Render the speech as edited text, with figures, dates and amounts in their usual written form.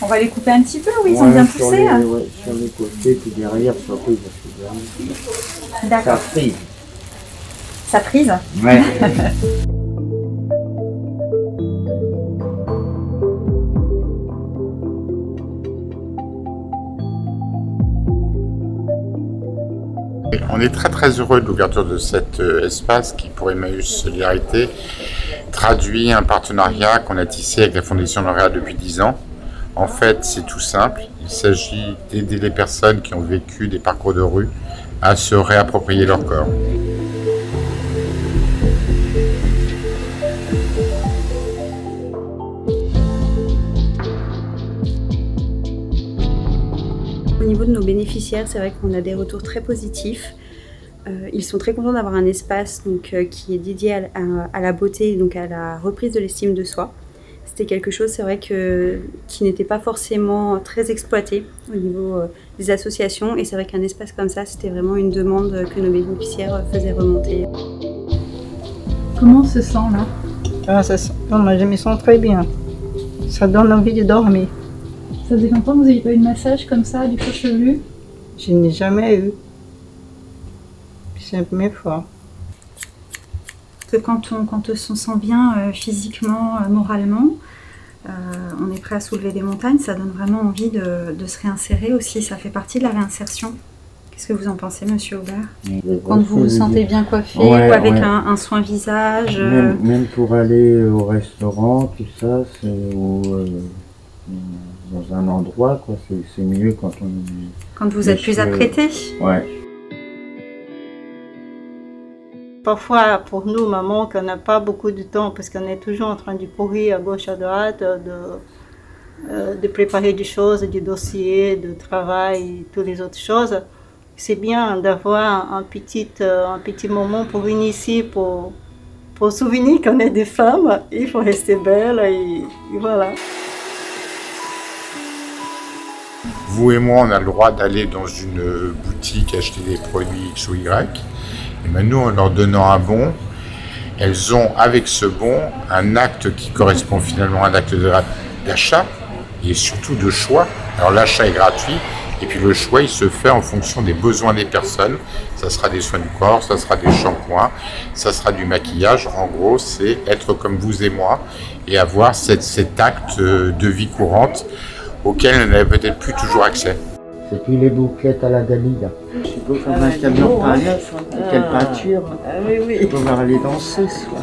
On va les couper un petit peu, oui, ils sont bien poussés. Ouais, sur les côtés, puis derrière, surtout, parce que D'accord. ça frise. Ça frise? Ouais. On est très heureux de l'ouverture de cet espace qui, pour Emmaüs Solidarité, traduit un partenariat qu'on a tissé avec la Fondation L'Oréal depuis 10 ans. En fait, c'est tout simple. Il s'agit d'aider les personnes qui ont vécu des parcours de rue à se réapproprier leur corps. Au niveau de nos bénéficiaires, c'est vrai qu'on a des retours très positifs. Ils sont très contents d'avoir un espace qui est dédié à la beauté, donc à la reprise de l'estime de soi. C'était quelque chose, c'est vrai, qui n'était pas forcément très exploité au niveau des associations. Et c'est vrai qu'un espace comme ça, c'était vraiment une demande que nos bénéficiaires faisaient remonter. Comment on se sent là? Moi, je me sens très bien. Ça donne envie de dormir. Ça faisait longtemps que vous n'avez pas eu de massage comme ça, du cuir chevelu? Je n'ai jamais eu. C'est la première fois. Que quand on se sent bien physiquement, moralement, on est prêt à soulever des montagnes, ça donne vraiment envie de se réinsérer aussi, ça fait partie de la réinsertion. Qu'est-ce que vous en pensez, monsieur Aubert? Quand vous vous sentez bien coiffé, ou avec un soin visage Même pour aller au restaurant, tout ça, c'est dans un endroit, quoi. C'est mieux quand on... Quand vous êtes plus apprêté? Ouais. Parfois, pour nous, maman, qu'on n'a pas beaucoup de temps, parce qu'on est toujours en train de courir à gauche, à droite, de préparer des choses, des dossiers, de travail, et toutes les autres choses. C'est bien d'avoir un petit moment pour venir ici, pour se souvenir qu'on est des femmes. Il faut rester belle et voilà. Vous et moi, on a le droit d'aller dans une boutique acheter des produits X ou Y. Et ben nous, en leur donnant un bon, elles ont avec ce bon un acte qui correspond finalement à un acte d'achat et surtout de choix. Alors l'achat est gratuit et puis le choix il se fait en fonction des besoins des personnes. Ça sera des soins du corps, ça sera des shampoings, ça sera du maquillage. En gros, c'est être comme vous et moi et avoir cet acte de vie courante auquel on n'avait peut-être plus toujours accès. Et puis les bouclettes à la Dalida. Je sais pas comme un camion par neuf, quelle peinture. Oui. On va aller dancer ce soir.